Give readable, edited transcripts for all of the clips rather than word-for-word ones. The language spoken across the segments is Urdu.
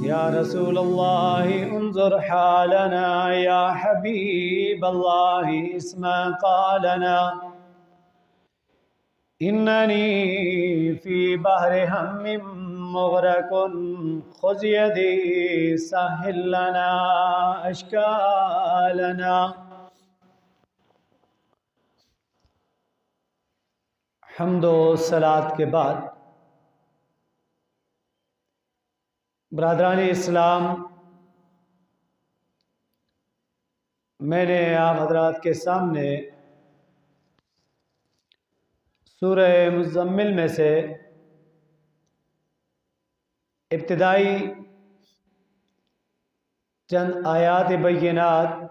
یا رسول اللہ انظر حالنا، یا حبیب اللہ اسمع قالنا، اننی فی بحر ہم مغرق خذ یدی سہل لنا اشکالنا۔ حمد و صلات کے بعد برادران اسلام، میں نے آپ حضرات کے سامنے سورہ مزمل میں سے ابتدائی چند آیات بینات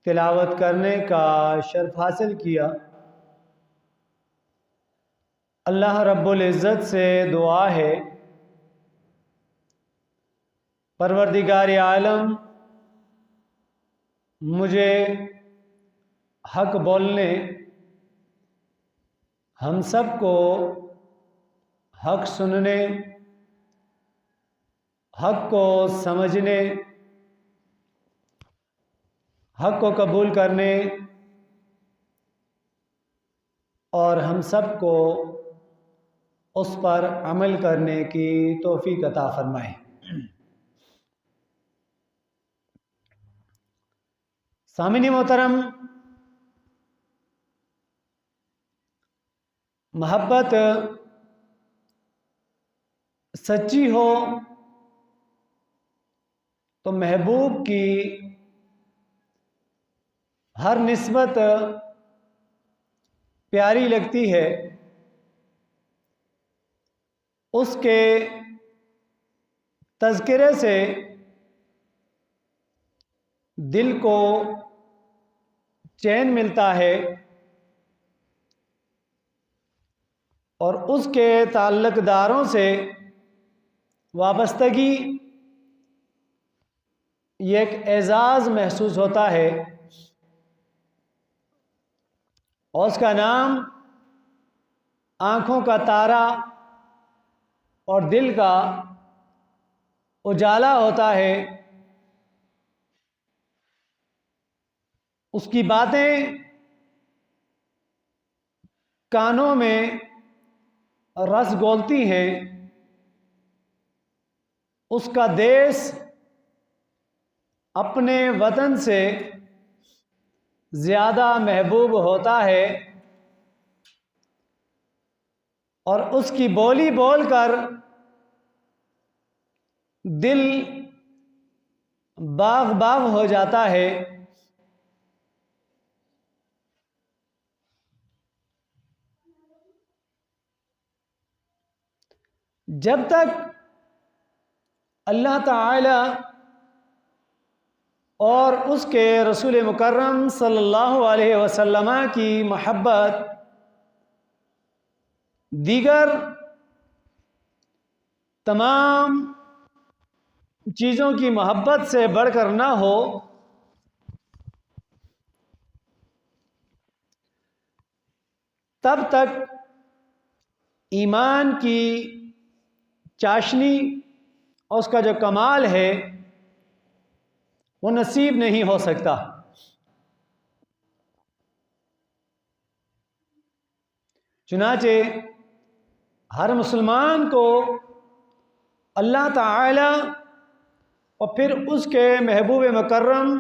تلاوت کرنے کا شرف حاصل کیا۔ اللہ رب العزت سے دعا ہے، پروردگار عالم مجھے حق بولنے، ہم سب کو حق سننے، حق کو سمجھنے، حق کو قبول کرنے اور ہم سب کو اس پر عمل کرنے کی توفیق عطا فرمائے۔ سامعین محترم، محبت سچی ہو تو محبوب کی ہر نسبت پیاری لگتی ہے، اس کے تذکرے سے دل کو چین ملتا ہے اور اس کے تعلق داروں سے وابستگی، یہ ایک اعزاز محسوس ہوتا ہے اور اس کا نام آنکھوں کا تارا اور دل کا اجالا ہوتا ہے۔ اس کی باتیں کانوں میں رس گھولتی ہیں، اس کا دیس اپنے وطن سے زیادہ محبوب ہوتا ہے اور اس کی بولی بول کر دل باغ باغ ہو جاتا ہے۔ جب تک اللہ تعالی اور اس کے رسول مکرم صلی اللہ علیہ وسلم کی محبت دیگر تمام چیزوں کی محبت سے بڑھ کر نہ ہو، تب تک ایمان کی چاشنی اور اس کا جو کمال ہے وہ نصیب نہیں ہو سکتا۔ چنانچہ ہر مسلمان کو اللہ تعالی اور پھر اس کے محبوب مکرم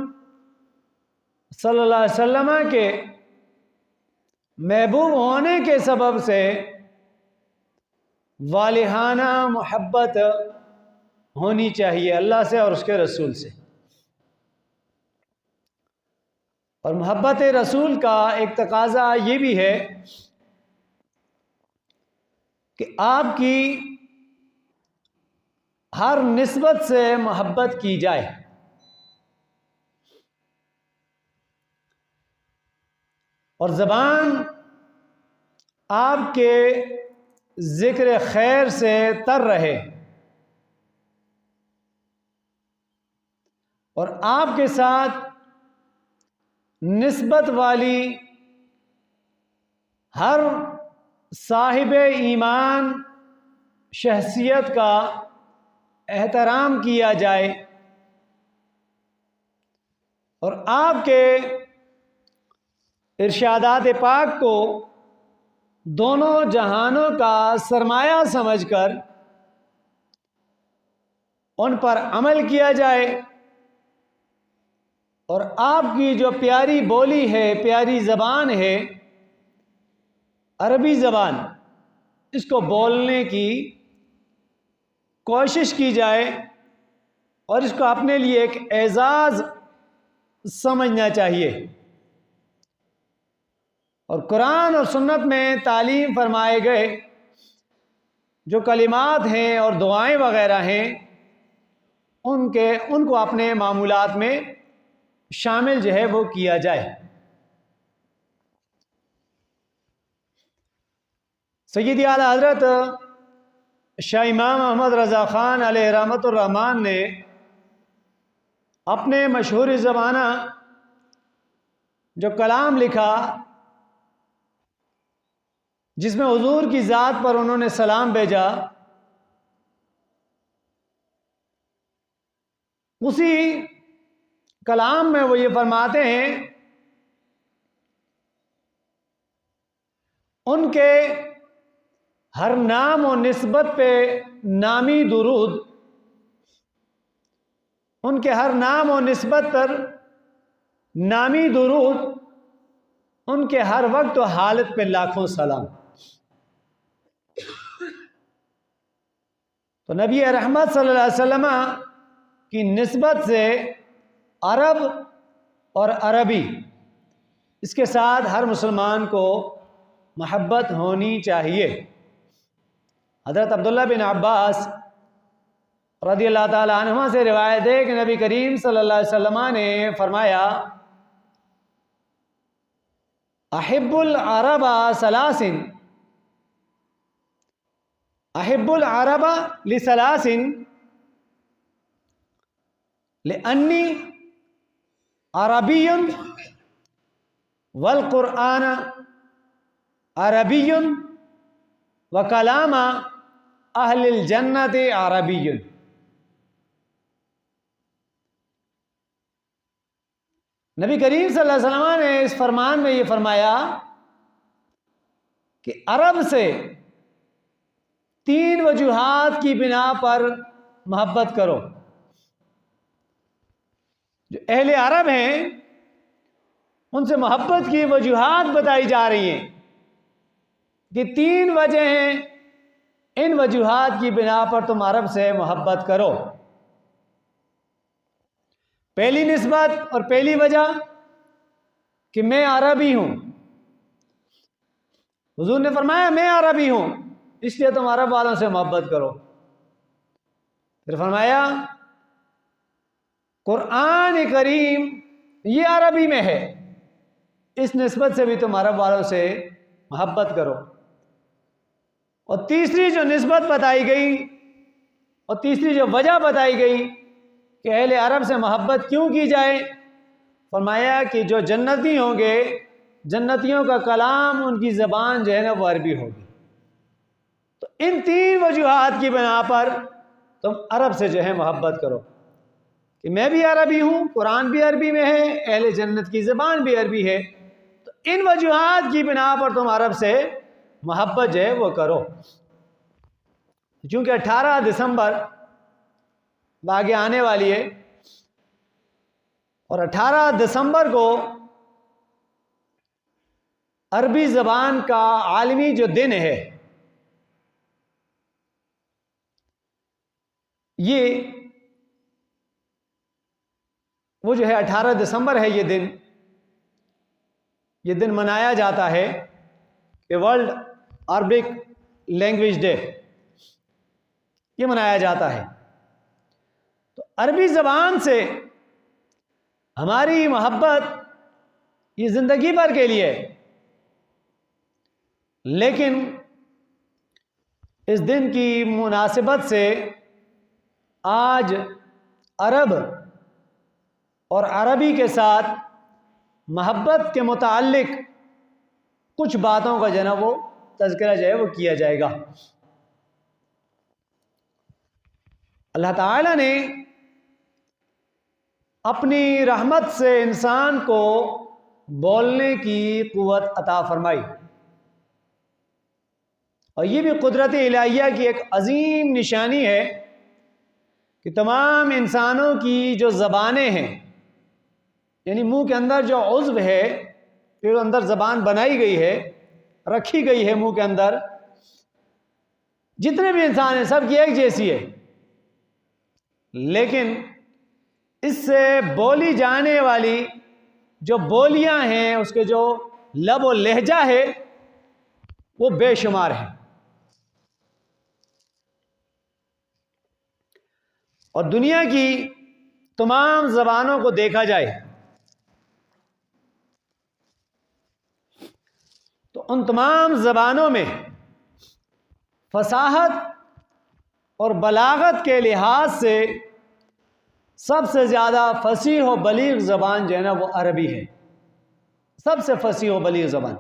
صلی اللہ علیہ وسلم کے محبوب ہونے کے سبب سے والہانہ محبت ہونی چاہیے اللہ سے اور اس کے رسول سے۔ اور محبت رسول کا ایک تقاضا یہ بھی ہے کہ آپ کی ہر نسبت سے محبت کی جائے۔ اور زبان آپ کے ذکر خیر سے تر رہے اور آپ کے ساتھ نسبت والی ہر صاحب ایمان شخصیت کا احترام کیا جائے اور آپ کے ارشادات پاک کو دونوں جہانوں کا سرمایہ سمجھ کر ان پر عمل کیا جائے اور آپ کی جو پیاری بولی ہے، پیاری زبان ہے عربی زبان، اس کو بولنے کی کوشش کی جائے اور اس کو اپنے لیے ایک اعزاز سمجھنا چاہیے۔ اور قرآن اور سنت میں تعلیم فرمائے گئے جو کلمات ہیں اور دعائیں وغیرہ ہیں ان کو اپنے معمولات میں شامل جو ہے وہ کیا جائے۔ سیدی اعلیٰ حضرت شاہ امام احمد رضا خان علیہ رحمۃ الرحمن نے اپنے مشہور زمانہ جو کلام لکھا جس میں حضور کی ذات پر انہوں نے سلام بھیجا، اسی کلام میں وہ یہ فرماتے ہیں ان کے ہر نام و نسبت پہ نامی درود، ان کے ہر نام و نسبت پر نامی درود، ان کے ہر وقت و حالت پہ لاکھوں سلام۔ تو نبی رحمت صلی اللہ علیہ وسلم کی نسبت سے عرب اور عربی، اس کے ساتھ ہر مسلمان کو محبت ہونی چاہیے۔ حضرت عبداللہ بن عباس رضی اللہ تعالی عنہما سے روایت ہے کہ نبی کریم صلی اللہ علیہ وسلم نے فرمایا، احب العرب ثلاث، احب العرب لثلاث لأنی عربی والقرآن عربی وکلام اہل الجنت عربی۔ نبی کریم صلی اللہ علیہ وسلم نے اس فرمان میں یہ فرمایا کہ عرب سے 3 وجوہات کی بنا پر محبت کرو۔ جو اہل عرب ہیں ان سے محبت کی وجوہات بتائی جا رہی ہیں کہ 3 وجہ ہیں، ان وجوہات کی بنا پر تم عرب سے محبت کرو۔ پہلی نسبت اور پہلی وجہ کہ میں عربی ہوں، حضور نے فرمایا میں عربی ہوں اس لیے تم عرب والوں سے محبت کرو۔ پھر فرمایا قرآن کریم یہ عربی میں ہے، اس نسبت سے بھی تم عرب والوں سے محبت کرو۔ اور تیسری جو نسبت بتائی گئی اور تیسری جو وجہ بتائی گئی کہ اہل عرب سے محبت کیوں کی جائے، فرمایا کہ جو جنتی ہوں گے، جنتیوں کا کلام، ان کی زبان جو ہے نا وہ عربی ہوگی۔ تو ان 3 وجوہات کی بنا پر تم عرب سے جو ہے محبت کرو کہ میں بھی عربی ہوں، قرآن بھی عربی میں ہے، اہل جنت کی زبان بھی عربی ہے، تو ان وجوہات کی بنا پر تم عرب سے محبت جو ہے وہ کرو۔ چونکہ 18 دسمبر آگے آنے والی ہے اور 18 دسمبر کو عربی زبان کا عالمی جو دن ہے، وہ جو ہے 18 دسمبر ہے، یہ دن منایا جاتا ہے کہ ورلڈ عربک لینگویج ڈے، یہ منایا جاتا ہے۔ تو عربی زبان سے ہماری محبت یہ زندگی بھر کے لیے، لیکن اس دن کی مناسبت سے آج عرب اور عربی کے ساتھ محبت کے متعلق کچھ باتوں کا جو ہے نا وہ تذکرہ جو ہے وہ کیا جائے گا۔ اللہ تعالیٰ نے اپنی رحمت سے انسان کو بولنے کی قوت عطا فرمائی، اور یہ بھی قدرت الہیہ کی ایک عظیم نشانی ہے کہ تمام انسانوں کی جو زبانیں ہیں، یعنی منہ کے اندر جو عضو ہے، پھر اندر زبان بنائی گئی ہے، رکھی گئی ہے منہ کے اندر، جتنے بھی انسان ہیں سب کی ایک جیسی ہے، لیکن اس سے بولی جانے والی جو بولیاں ہیں، اس کے جو لب و لہجہ ہے وہ بے شمار ہیں۔ اور دنیا کی تمام زبانوں کو دیکھا جائے تو ان تمام زبانوں میں فصاحت اور بلاغت کے لحاظ سے سب سے زیادہ فصیح و بلیغ زبان جو ہے نا وہ عربی ہے، سب سے فصیح و بلیغ زبان۔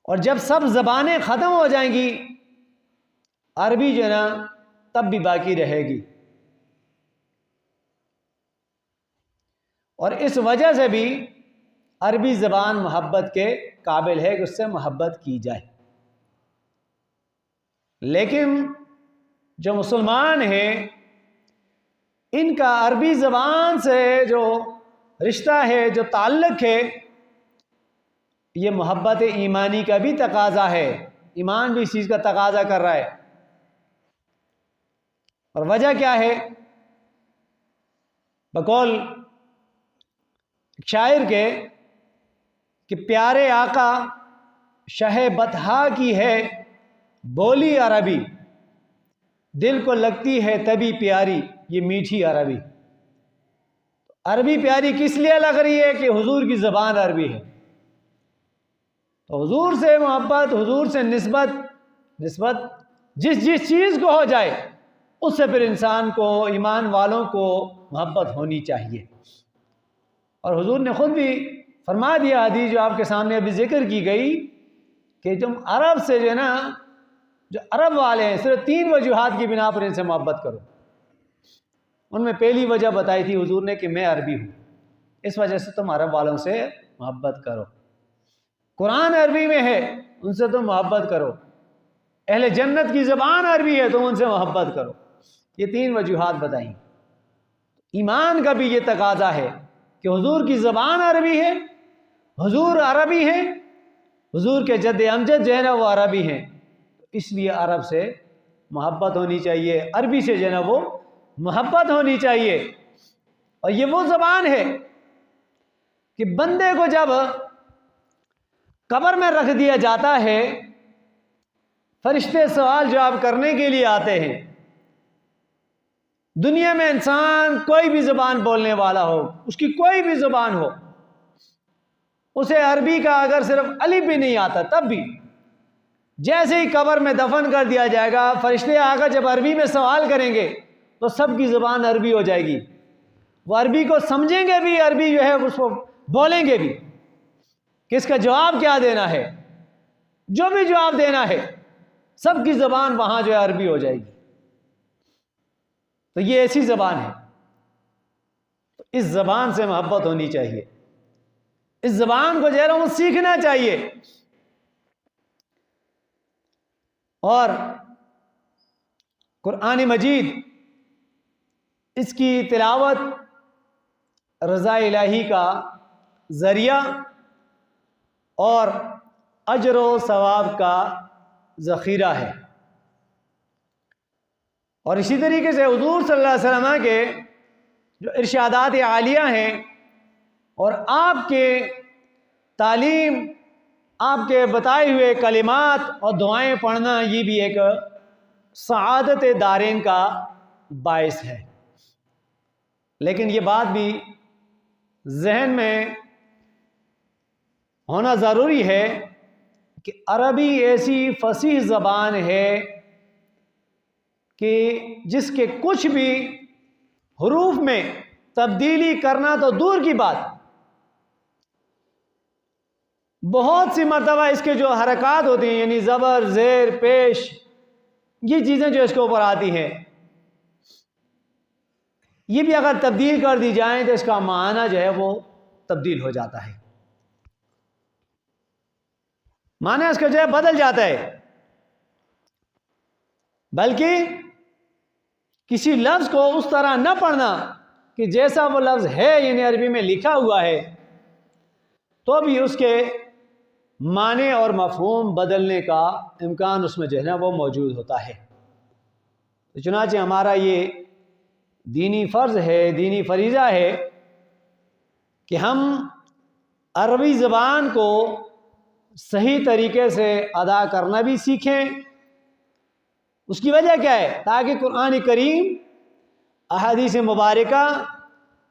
اور جب سب زبانیں ختم ہو جائیں گی، عربی جو ہے نا تب بھی باقی رہے گی، اور اس وجہ سے بھی عربی زبان محبت کے قابل ہے کہ اس سے محبت کی جائے۔ لیکن جو مسلمان ہیں ان کا عربی زبان سے جو رشتہ ہے، جو تعلق ہے، یہ محبت ایمانی کا بھی تقاضا ہے، ایمان بھی اس چیز کا تقاضا کر رہا ہے۔ اور وجہ کیا ہے؟ بقول شاعر کے کہ پیارے آقا شہ بطحا کی ہے بولی عربی، دل کو لگتی ہے تبھی پیاری یہ میٹھی عربی۔ عربی پیاری کس لیے لگ رہی ہے؟ کہ حضور کی زبان عربی ہے، تو حضور سے محبت، حضور سے نسبت جس چیز کو ہو جائے اس سے پھر انسان کو، ایمان والوں کو محبت ہونی چاہیے۔ اور حضور نے خود بھی فرما دیا، حدیث جو آپ کے سامنے ابھی ذکر کی گئی، کہ تم عرب سے جو ہے نا، جو عرب والے ہیں، صرف 3 وجوہات کی بنا پر ان سے محبت کرو۔ ان میں پہلی وجہ بتائی تھی حضور نے کہ میں عربی ہوں، اس وجہ سے تم عرب والوں سے محبت کرو۔ قرآن عربی میں ہے، ان سے تم محبت کرو۔ اہل جنت کی زبان عربی ہے، تم ان سے محبت کرو۔ یہ 3 وجوہات بتائیں۔ ایمان کا بھی یہ تقاضا ہے کہ حضور کی زبان عربی ہے، حضور عربی ہیں، حضور کے جد امجد جو ہے نا وہ عربی ہیں، اس لیے عرب سے محبت ہونی چاہیے، عربی سے جو ہے نا وہ محبت ہونی چاہیے۔ اور یہ وہ زبان ہے کہ بندے کو جب قبر میں رکھ دیا جاتا ہے، فرشتے سوال جواب کرنے کے لیے آتے ہیں۔ دنیا میں انسان کوئی بھی زبان بولنے والا ہو، اس کی کوئی بھی زبان ہو، اسے عربی کا اگر صرف الف بھی نہیں آتا تب بھی جیسے ہی قبر میں دفن کر دیا جائے گا، فرشتے آ کر جب عربی میں سوال کریں گے تو سب کی زبان عربی ہو جائے گی، وہ عربی کو سمجھیں گے بھی، عربی جو ہے اس کو بولیں گے بھی کہ اس کا جواب کیا دینا ہے، جو بھی جواب دینا ہے سب کی زبان وہاں جو ہے عربی ہو جائے گی۔ تو یہ ایسی زبان ہے، تو اس زبان سے محبت ہونی چاہیے، اس زبان کو جو ہے وہ سیکھنا چاہیے۔ اور قرآن مجید اس کی تلاوت رضا الہی کا ذریعہ اور اجر و ثواب کا ذخیرہ ہے۔ اور اسی طریقے سے حضور صلی اللہ علیہ وسلم کے جو ارشادات عالیہ ہیں اور آپ کے تعلیم، آپ کے بتائے ہوئے کلمات اور دعائیں پڑھنا، یہ بھی ایک سعادت دارین کا باعث ہے۔ لیکن یہ بات بھی ذہن میں ہونا ضروری ہے کہ عربی ایسی فصیح زبان ہے کہ جس کے کچھ بھی حروف میں تبدیلی کرنا تو دور کی بات، بہت سی مرتبہ اس کے جو حرکات ہوتی ہیں، یعنی زبر، زیر، پیش، یہ چیزیں جو اس کے اوپر آتی ہیں یہ بھی اگر تبدیل کر دی جائیں تو اس کا معنی جو ہے وہ تبدیل ہو جاتا ہے، معنی اس کا جو ہے بدل جاتا ہے۔ بلکہ کسی لفظ کو اس طرح نہ پڑھنا کہ جیسا وہ لفظ ہے یعنی عربی میں لکھا ہوا ہے، تو بھی اس کے معنی اور مفہوم بدلنے کا امکان اس میں جو ہے نا وہ موجود ہوتا ہے۔ تو چنانچہ ہمارا یہ دینی فرض ہے، دینی فریضہ ہے کہ ہم عربی زبان کو صحیح طریقے سے ادا کرنا بھی سیکھیں۔ اس کی وجہ کیا ہے؟ تاکہ قرآن کریم، احادیث مبارکہ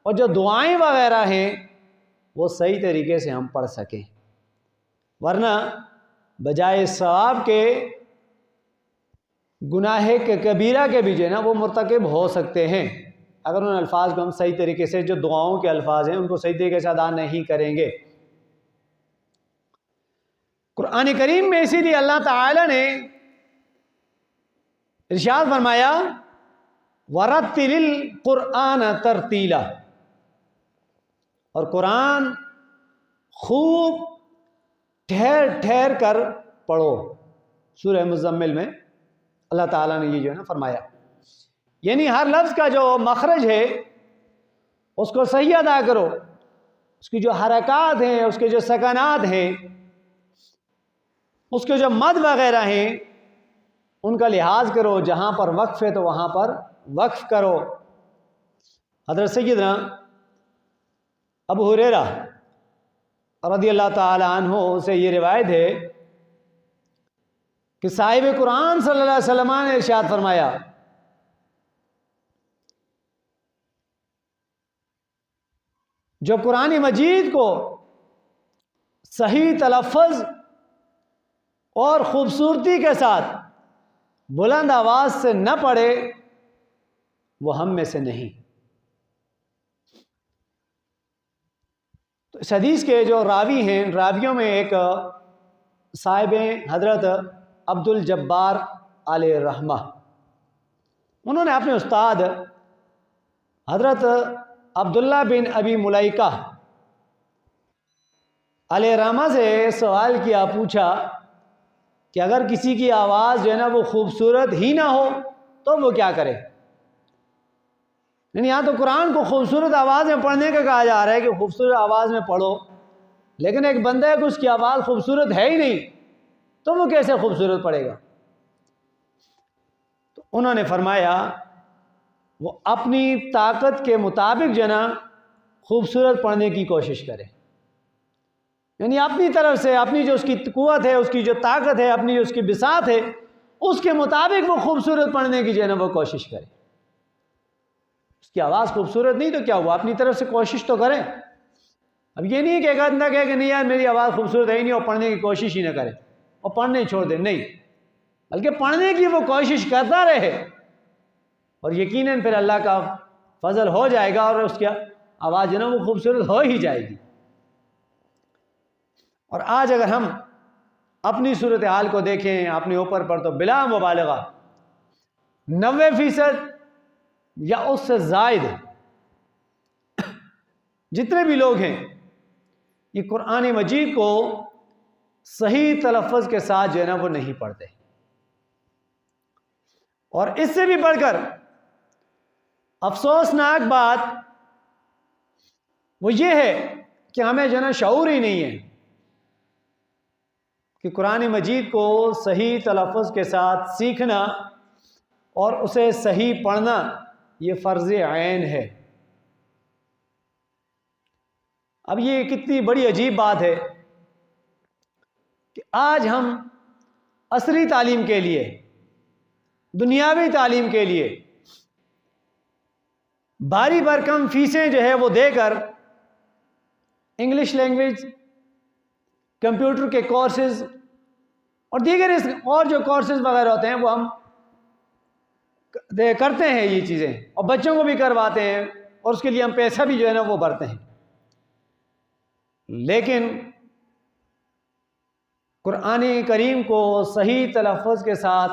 اور جو دعائیں وغیرہ ہیں وہ صحیح طریقے سے ہم پڑھ سکیں، ورنہ بجائے ثواب کے گناہ کے کبیرہ کے بھی جو ہے نا وہ مرتکب ہو سکتے ہیں اگر ان الفاظ کو ہم صحیح طریقے سے، جو دعاؤں کے الفاظ ہیں ان کو صحیح طریقے سے ادا نہیں کریں گے۔ قرآن کریم میں اسی لیے اللہ تعالی نے ارشاد فرمایا وَرَتِّلِ الْقُرْآنَ تَرْتِيلًا، اور قرآن خوب ٹھہر ٹھہر کر پڑھو۔ سورہ مزمل میں اللہ تعالیٰ نے یہ جو ہے نا فرمایا، یعنی ہر لفظ کا جو مخرج ہے اس کو صحیح ادا کرو، اس کی جو حرکات ہیں، اس کے جو سکنات ہیں، اس کے جو مد وغیرہ ہیں ان کا لحاظ کرو، جہاں پر وقف ہے تو وہاں پر وقف کرو۔ حضرت سیدنا ابو ہریرہ رضی اللہ تعالی عنہ سے یہ روایت ہے کہ صاحب قرآن صلی اللہ علیہ وسلم نے ارشاد فرمایا جو قرآن مجید کو صحیح تلفظ اور خوبصورتی کے ساتھ بلند آواز سے نہ پڑھے وہ ہم میں سے نہیں۔ تو اس حدیث کے جو راوی ہیں، راویوں میں ایک صاحب حضرت عبد الجبار علیہ الرحمہ، انہوں نے اپنے استاد حضرت عبداللہ بن ابی ملیکہ علیہ الرحمہ سے سوال کیا، پوچھا کہ اگر کسی کی آواز جو ہے نا وہ خوبصورت ہی نہ ہو تو وہ کیا کرے؟ یعنی یہاں تو قرآن کو خوبصورت آواز میں پڑھنے کا کہا جا رہا ہے کہ خوبصورت آواز میں پڑھو، لیکن ایک بندہ ہے کہ اس کی آواز خوبصورت ہے ہی نہیں تو وہ کیسے خوبصورت پڑھے گا؟ تو انہوں نے فرمایا وہ اپنی طاقت کے مطابق جو ہے نا خوبصورت پڑھنے کی کوشش کرے، یعنی اپنی طرف سے اپنی جو اس کی قوت ہے، اس کی جو طاقت ہے، اپنی جو اس کی بساط ہے، اس کے مطابق وہ خوبصورت پڑھنے کی جو ہے نا وہ کوشش کرے۔ اس کی آواز خوبصورت نہیں تو کیا ہوا، اپنی طرف سے کوشش تو کریں۔ اب یہ نہیں کہ ایک آدمی کہے کہ نہیں یار میری آواز خوبصورت ہے ہی نہیں اور پڑھنے کی کوشش ہی نہ کرے اور پڑھنے ہی چھوڑ دے، نہیں، بلکہ پڑھنے کی وہ کوشش کرتا رہے اور یقیناً پھر اللہ کا فضل ہو جائے گا اور اس کی آواز جو ہے نا وہ خوبصورت ہو ہی جائے گی۔ اور آج اگر ہم اپنی صورتحال کو دیکھیں اپنے اوپر پر تو بلا مبالغہ 90% یا اس سے زائد جتنے بھی لوگ ہیں یہ قرآن مجید کو صحیح تلفظ کے ساتھ جو ہے نا وہ نہیں پڑھتے، اور اس سے بھی بڑھ کر افسوسناک بات وہ یہ ہے کہ ہمیں جو ہے نا شعور ہی نہیں ہے کہ قرآن مجید کو صحیح تلفظ کے ساتھ سیکھنا اور اسے صحیح پڑھنا یہ فرض عین ہے۔ اب یہ کتنی بڑی عجیب بات ہے کہ آج ہم عصری تعلیم کے لیے، دنیاوی تعلیم کے لیے بھاری بھرکم فیسیں جو ہے وہ دے کر انگلش لینگویج، کمپیوٹر کے کورسز اور دیگر اور جو کورسز وغیرہ ہوتے ہیں وہ ہم کرتے ہیں یہ چیزیں، اور بچوں کو بھی کرواتے ہیں اور اس کے لیے ہم پیسہ بھی جو ہے نا وہ بھرتے ہیں، لیکن قرآن کریم کو صحیح تلفظ کے ساتھ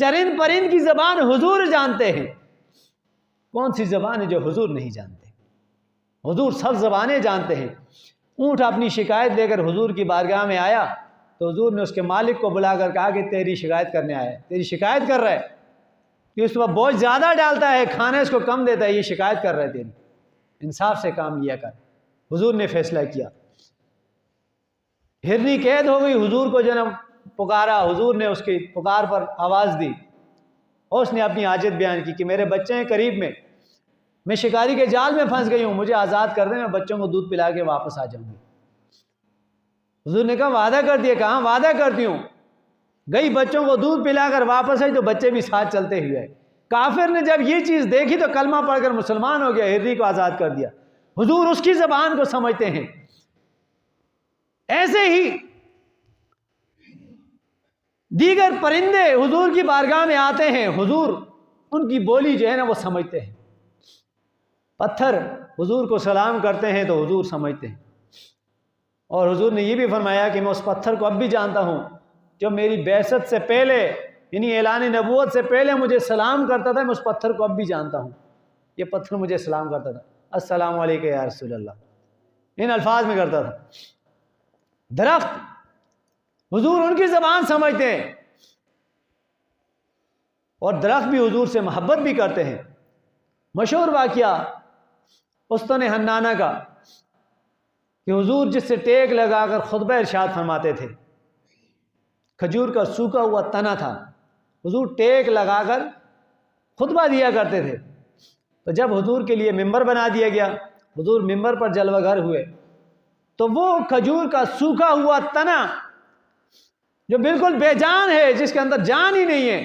چرند پرند کی زبان حضور جانتے ہیں، کون سی زبان ہے جو حضور نہیں جانتے؟ حضور سب زبانیں جانتے ہیں۔ اونٹ اپنی شکایت لے کر حضور کی بارگاہ میں آیا تو حضور نے اس کے مالک کو بلا کر کہا کہ تیری شکایت کرنے آیا ہے، تیری شکایت کر رہا ہے کہ اس پر بوجھ زیادہ ڈالتا ہے، کھانا اس کو کم دیتا ہے، یہ شکایت کر رہا ہے تیری، انصاف سے کام لیا کر۔ حضور نے فیصلہ کیا، ہرنی قید ہو گئی، حضور کو جنم پکارا، حضور نے اس کی پکار پر آواز دی اور اس نے اپنی حاجت بیان کی کہ میرے بچے ہیں قریب میں شکاری کے جال میں پھنس گئی ہوں، مجھے آزاد کر دیں، میں بچوں کو دودھ پلا کے واپس آ جاؤں گی۔ حضور نے کہا وعدہ کر دیا، کہاں وعدہ کرتی ہوں؟ گئی بچوں کو دودھ پلا کر واپس آئی تو بچے بھی ساتھ چلتے ہوئے۔ کافر نے جب یہ چیز دیکھی تو کلمہ پڑھ کر مسلمان ہو گیا، ہرنی کو آزاد کر دیا۔ حضور اس کی زبان کو سمجھتے ہیں۔ ایسے ہی دیگر پرندے حضور کی بارگاہ میں آتے ہیں، حضور ان کی بولی جو ہے نا وہ سمجھتے ہیں۔ پتھر حضور کو سلام کرتے ہیں تو حضور سمجھتے ہیں، اور حضور نے یہ بھی فرمایا کہ میں اس پتھر کو اب بھی جانتا ہوں جو میری بعثت سے پہلے یعنی اعلان نبوت سے پہلے مجھے سلام کرتا تھا، میں اس پتھر کو اب بھی جانتا ہوں۔ یہ پتھر مجھے سلام کرتا تھا، السلام علیکم یا رسول اللہ، ان الفاظ میں کرتا تھا۔ درخت حضور ان کی زبان سمجھتے ہیں، اور درخت بھی حضور سے محبت بھی کرتے ہیں۔ مشہور واقعہ استن حنانہ کا کہ حضور جس سے ٹیک لگا کر خطبہ ارشاد فرماتے تھے، کھجور کا سوکھا ہوا تنا تھا، حضور ٹیک لگا کر خطبہ دیا کرتے تھے۔ تو جب حضور کے لیے ممبر بنا دیا گیا، حضور ممبر پر جلوہ گر ہوئے، تو وہ کھجور کا سوکھا ہوا تنا جو بالکل بے جان ہے، جس کے اندر جان ہی نہیں ہے،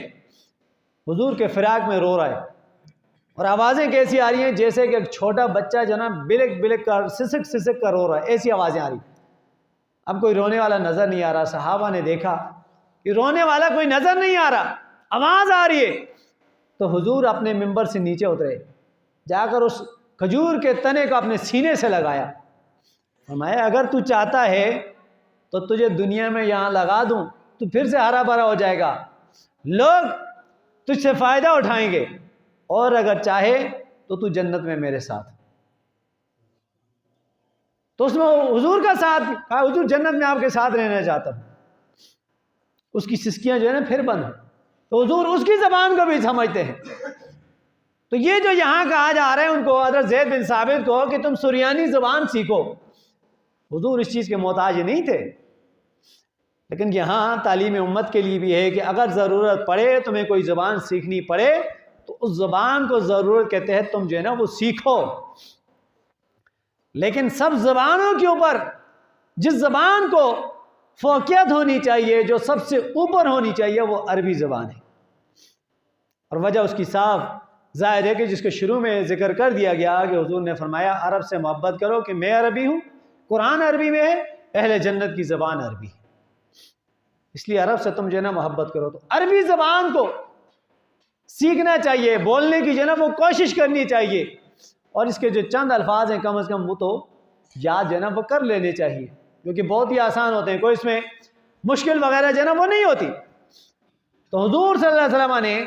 حضور کے فراق میں رو رہا ہے، اور آوازیں کیسی آ رہی ہیں جیسے کہ ایک چھوٹا بچہ جو نا بلک بلک کر سسک سسک کر رو رہا ہے، ایسی آوازیں آ رہی۔ اب کوئی رونے والا نظر نہیں آ رہا، صحابہ نے دیکھا کہ رونے والا کوئی نظر نہیں آ رہا، آواز آ رہی ہے، تو حضور اپنے ممبر سے نیچے اترے، جا کر اس کھجور کے تنے کو اپنے سینے سے لگایا، فرمایا اگر تو چاہتا ہے تو تجھے دنیا میں یہاں لگا دوں تو پھر سے ہرا بھرا ہو جائے گا، لوگ تجھ سے فائدہ اٹھائیں گے، اور اگر چاہے تو جنت میں میرے ساتھ۔ تو اس میں حضور کا ساتھ کہا، حضور جنت میں آپ کے ساتھ رہنا چاہتا ہوں۔ اس کی سسکیاں جو ہے نا پھر بند، تو حضور اس کی زبان کو بھی سمجھتے ہیں۔ تو یہ جو یہاں کہا جا رہا ہے ان کو، حضرت زید بن ثابت کو، کہ تم سریانی زبان سیکھو، حضور اس چیز کے محتاج نہیں تھے، لیکن یہاں تعلیم امت کے لیے بھی ہے کہ اگر ضرورت پڑے، تمہیں کوئی زبان سیکھنی پڑے، تو اس زبان کو ضرورت کے تحت تم جو ہے نا وہ سیکھو۔ لیکن سب زبانوں کے اوپر جس زبان کو فوقیت ہونی چاہیے، جو سب سے اوپر ہونی چاہیے، وہ عربی زبان ہے، اور وجہ اس کی صاف ظاہر ہے کہ جس کے شروع میں ذکر کر دیا گیا کہ حضور نے فرمایا عرب سے محبت کرو کہ میں عربی ہوں، قرآن عربی میں ہے، اہل جنت کی زبان عربی ہے، اس لیے عرب سے تم جو ہے نا محبت کرو۔ تو عربی زبان کو سیکھنا چاہیے، بولنے کی جو ہے نا وہ کوشش کرنی چاہیے، اور اس کے جو چند الفاظ ہیں کم از کم وہ تو یاد جو ہے نا وہ کر لینے چاہیے، کیونکہ بہت ہی آسان ہوتے ہیں، کوئی اس میں مشکل وغیرہ جو ہے نا وہ نہیں ہوتی۔ تو حضور صلی اللہ علیہ وسلم نے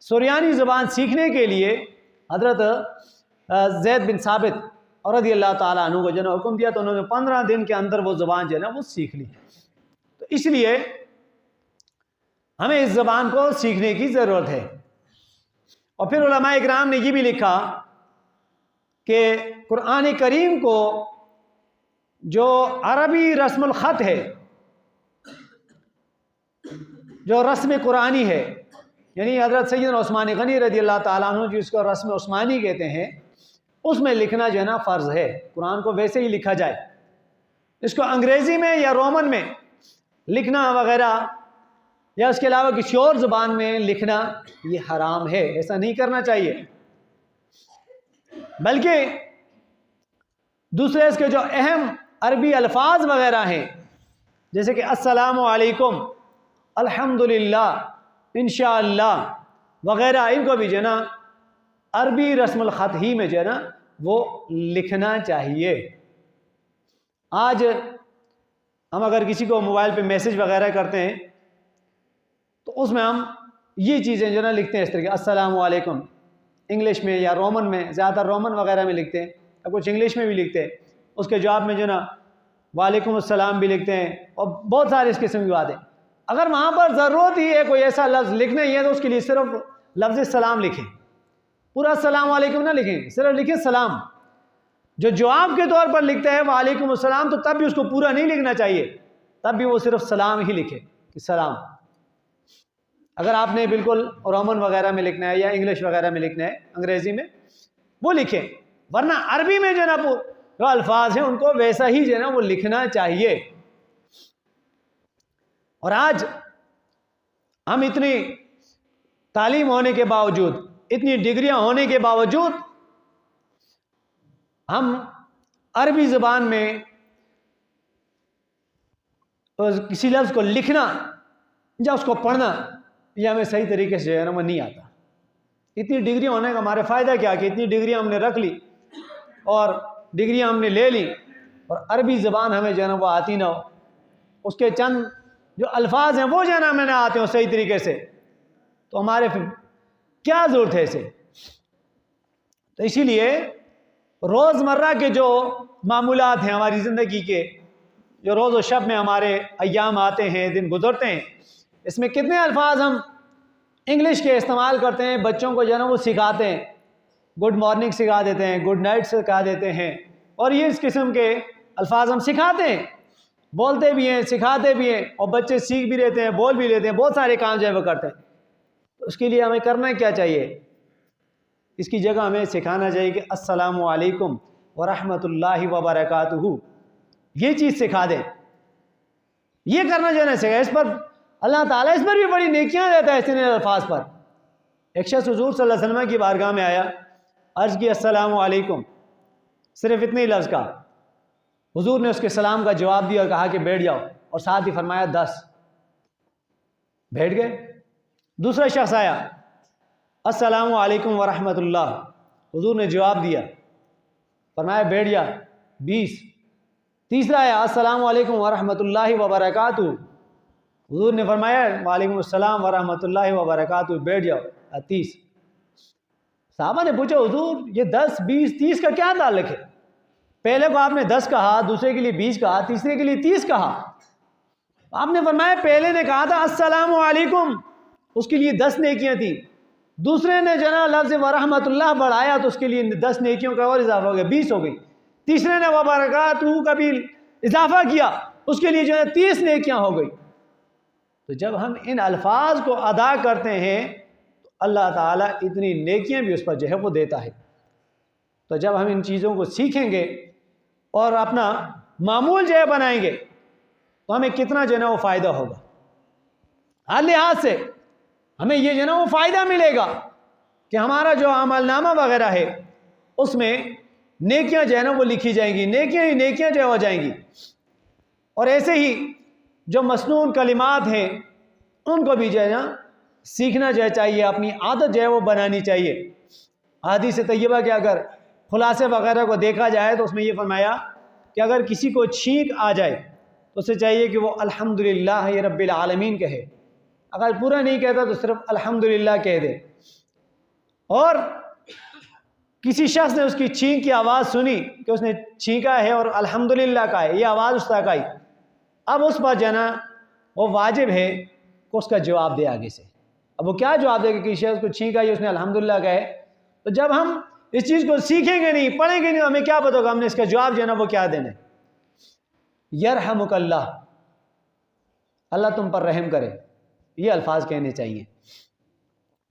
سریانی زبان سیکھنے کے لیے حضرت زید بن ثابت رضی اللہ تعالیٰ عنہ کو جو ہے نا حکم دیا، تو انہوں نے 15 دن کے اندر وہ زبان جو ہے نا وہ سیکھ لی۔ تو اس لیے ہمیں اس زبان کو سیکھنے کی ضرورت ہے۔ اور پھر علماء اکرام نے یہ بھی لکھا کہ قرآن کریم کو جو عربی رسم الخط ہے، جو رسم قرآنی ہے، یعنی حضرت سیدنا عثمان غنی رضی اللہ تعالیٰ عنہ جس کو رسم عثمانی کہتے ہیں، اس میں لکھنا جو ہے نا فرض ہے، قرآن کو ویسے ہی لکھا جائے، اس کو انگریزی میں یا رومن میں لکھنا وغیرہ یا اس کے علاوہ کسی اور زبان میں لکھنا یہ حرام ہے، ایسا نہیں کرنا چاہیے، بلکہ دوسرے اس کے جو اہم عربی الفاظ وغیرہ ہیں جیسے کہ السلام علیکم، الحمدللہ، انشاءاللہ وغیرہ، ان کو بھی جو ہے نا عربی رسم الخط ہی میں جو ہے نا وہ لکھنا چاہیے۔ آج ہم اگر کسی کو موبائل پہ میسج وغیرہ کرتے ہیں تو اس میں ہم یہ چیزیں جو نا لکھتے ہیں اس طرح کے السلام علیکم انگلش میں یا رومن میں، زیادہ رومن وغیرہ میں لکھتے ہیں، یا کچھ انگلش میں بھی لکھتے ہیں، اس کے جواب میں جو نا وعلیکم السلام بھی لکھتے ہیں، اور بہت سارے اس قسم کی باتیں۔ اگر وہاں پر ضرورت ہی ہے کوئی ایسا لفظ لکھنا ہی ہے تو اس کے لیے صرف لفظ سلام لکھیں، پورا السلام علیکم نہ لکھیں، صرف لکھیں سلام۔ جو جواب کے طور پر لکھتا ہے وعلیکم السلام تو تب بھی اس کو پورا نہیں لکھنا چاہیے، تب بھی وہ صرف سلام ہی لکھے کہ سلام۔ اگر آپ نے بالکل رومن وغیرہ میں لکھنا ہے یا انگلش وغیرہ میں لکھنا ہے، انگریزی میں، وہ لکھیں، ورنہ عربی میں جو نا جو الفاظ ہیں ان کو ویسا ہی جو نا وہ لکھنا چاہیے۔ اور آج ہم اتنی تعلیم ہونے کے باوجود، اتنی ڈگریاں ہونے کے باوجود، ہم عربی زبان میں کسی لفظ کو لکھنا یا اس کو پڑھنا یہ ہمیں صحیح طریقے سے وہ نہیں آتا۔ اتنی ڈگریاں ہونے کا ہمارے فائدہ کیا کہ اتنی ڈگریاں ہم نے رکھ لی اور ڈگریاں ہم نے لے لی اور عربی زبان ہمیں جو ہے نا وہ آتی نہ ہو، اس کے چند جو الفاظ ہیں وہ جو ہے نا ہمیں نہ آتے ہوں صحیح طریقے سے، تو ہمارے پھر کیا ضرورت ہے اسے؟ تو اسی لیے روزمرہ کے جو معمولات ہیں ہماری زندگی کے، جو روز و شب میں ہمارے ایام آتے ہیں، دن گزرتے ہیں، اس میں کتنے الفاظ ہم انگلش کے استعمال کرتے ہیں، بچوں کو جو ہے نا وہ سکھاتے ہیں، گڈ مارننگ سکھا دیتے ہیں، گڈ نائٹ سکھا دیتے ہیں، اور یہ اس قسم کے الفاظ ہم سکھاتے ہیں، بولتے بھی ہیں، سکھاتے بھی ہیں، اور بچے سیکھ بھی لیتے ہیں، بول بھی لیتے ہیں، بہت سارے کام جو ہے وہ کرتے ہیں۔ تو اس کے لیے ہمیں کرنا کیا چاہیے؟ اس کی جگہ ہمیں سکھانا چاہیے کہ السلام علیکم ورحمۃ اللہ وبرکاتہ، یہ چیز سکھا دیں، یہ کرنا جو ہے نا سکھا۔ اس پر اللہ تعالیٰ اس پر بھی بڑی نیکیاں دیتا ہے اس الفاظ پر۔ ایک شخص حضور صلی اللہ علیہ وسلم کی بارگاہ میں آیا، عرض کی السلام علیکم، صرف اتنے ہی لفظ کا، حضور نے اس کے سلام کا جواب دیا اور کہا کہ بیٹھ جاؤ، اور ساتھ ہی فرمایا 10، بیٹھ گئے۔ دوسرا شخص آیا، السلام علیکم ورحمۃ اللہ، حضور نے جواب دیا، فرمایا بیٹھ جا، 20۔ تیسرا آیا، السلام علیکم ورحمۃ اللہ وبرکاتہ، حضور نے فرمایا وعلیکم السلام ورحمۃ اللہ وبرکاتہ، بیٹھ جاؤ، 30۔ صحابہ نے پوچھا حضور یہ 10، 20، 30 کا کیا تعلق ہے؟ پہلے کو آپ نے 10 کہا، دوسرے کے لیے 20 کہا، تیسرے کے لیے 30 کہا۔ آپ نے فرمایا پہلے نے کہا تھا السلام علیکم، اس کے لیے 10 نیکیاں تھیں، دوسرے نے جو ہے لفظ ورحمۃ اللہ بڑھایا تو اس کے لیے 10 نیکیوں کا اور اضافہ ہو گیا، 20 ہو گئی۔ تیسرے نے وبرکاتہ کا بھی اضافہ کیا، اس کے لیے جو ہے 30 نیکیاں ہو گئی۔ تو جب ہم ان الفاظ کو ادا کرتے ہیں تو اللہ تعالیٰ اتنی نیکیاں بھی اس پر جو ہے وہ دیتا ہے۔ تو جب ہم ان چیزوں کو سیکھیں گے اور اپنا معمول جو ہے بنائیں گے تو ہمیں کتنا جو ہے نا وہ فائدہ ہوگا، ہر لحاظ سے ہمیں یہ جو ہے نا وہ فائدہ ملے گا کہ ہمارا جو عمل نامہ وغیرہ ہے اس میں نیکیاں جو ہے نا وہ لکھی جائیں گی، نیکیاں ہی نیکیاں جو ہو جائیں گی۔ اور ایسے ہی جو مسنون کلمات ہیں ان کو بھی جو ہے نا سیکھنا جو ہے چاہیے، اپنی عادت جو ہے وہ بنانی چاہیے۔ حدیث طیبہ کے اگر خلاصے وغیرہ کو دیکھا جائے تو اس میں یہ فرمایا کہ اگر کسی کو چھینک آ جائے تو اسے چاہیے کہ وہ الحمدللہ رب العالمین کہے، اگر پورا نہیں کہتا تو صرف الحمدللہ کہہ دے۔ اور کسی شخص نے اس کی چھینک کی آواز سنی کہ اس نے چھینکا ہے اور الحمدللہ کا ہے، یہ آواز اس تک آئی، اب اس پر جو ہے نا وہ واجب ہے کہ اس کا جواب دے آگے سے۔ اب وہ کیا جواب دے گا کہ کسی شخص کو چھینکا ہے اس نے الحمدللہ کہے؟ تو جب ہم اس چیز کو سیکھیں گے نہیں، پڑھیں گے نہیں، ہمیں کیا پتہ ہوگا ہم نے اس کا جواب جو ہے نا وہ کیا دینا ہے؟ یرحمک اللہ، اللہ تم پر رحم کرے، یہ الفاظ کہنے چاہیے۔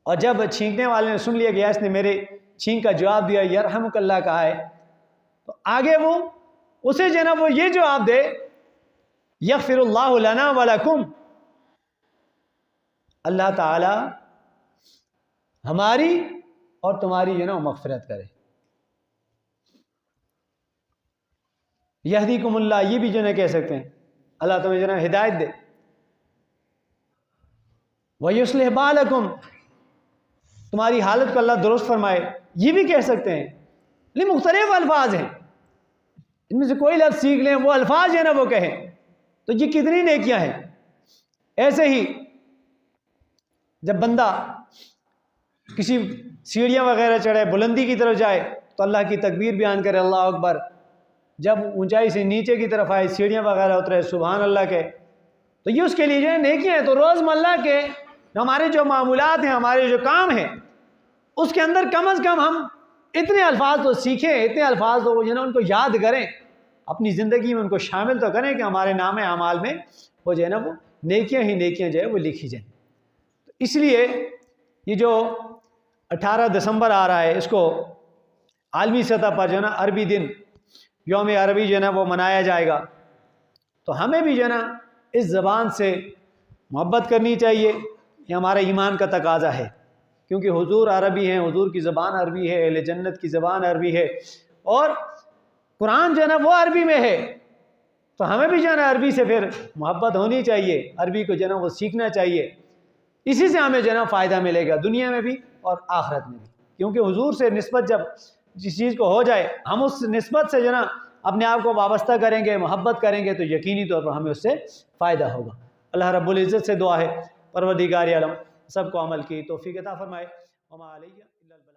اور جب چھینکنے والے نے سن لیا کہ اس نے میرے چھینک کا جواب دیا، یرحمک اللہ کہا ہے، تو آگے وہ اسے جو ہے نا وہ یہ جواب دے، یغفر اللہ لنا ولکم، اللہ تعالی ہماری اور تمہاری جو ہے نا مغفرت کرے۔ یہدیکم اللہ، یہ بھی جو ہے کہہ سکتے ہیں اللہ تمہیں جو ہے ہدایت دے۔ ویصلح بالکم، تمہاری حالت کو اللہ درست فرمائے، یہ بھی کہہ سکتے ہیں۔ لیکن مختلف الفاظ ہیں، ان میں سے کوئی لفظ سیکھ لیں، وہ الفاظ جو ہے نا وہ کہیں، تو یہ کتنی نیکیاں ہیں۔ ایسے ہی جب بندہ کسی سیڑھیاں وغیرہ چڑھے، بلندی کی طرف جائے تو اللہ کی تکبیر بیان کرے، اللہ اکبر. جب اونچائی سے نیچے کی طرف آئے، سیڑھیاں وغیرہ اترے، سبحان اللہ کے. تو یہ اس کے لیے جو ہے نیکیاں ہیں. تو روزمرہ کے ہمارے جو معمولات ہیں، ہمارے جو کام ہیں، اس کے اندر کم از کم ہم اتنے الفاظ تو سیکھیں، اتنے الفاظ تو جو ہے نا ان کو یاد کریں، اپنی زندگی میں ان کو شامل تو کریں کہ ہمارے نام اعمال میں وہ جو ہے نا وہ نیکیاں ہی نیکیاں جو ہے وہ لکھی جائیں. اس لیے یہ جو 18 دسمبر آ رہا ہے، اس کو عالمی سطح پر جو ہے نا عربی دن، یوم عربی جو ہے نا وہ منایا جائے گا. تو ہمیں بھی جو ہے نا اس زبان سے محبت کرنی چاہیے. یہ ہمارے ایمان کا تقاضا ہے، کیونکہ حضور عربی ہیں، حضور کی زبان عربی ہے، اہل جنت کی زبان عربی ہے، اور قرآن جو ہے نا وہ عربی میں ہے. تو ہمیں بھی جو ہے نا عربی سے پھر محبت ہونی چاہیے، عربی کو جو ہے نا وہ سیکھنا چاہیے. اسی سے ہمیں جو ہے نا فائدہ ملے گا دنیا میں بھی اور آخرت میں بھی. کیونکہ حضور سے نسبت جب جس چیز کو ہو جائے، ہم اس نسبت سے جو ہے نا اپنے آپ کو وابستہ کریں گے، محبت کریں گے، تو یقینی طور پر ہمیں اس سے فائدہ ہوگا. اللہ رب العزت سے دعا ہے پروردگار عالم سب کو عمل کی توفیق عطا فرمائے. وما علیہ الا البلاغ.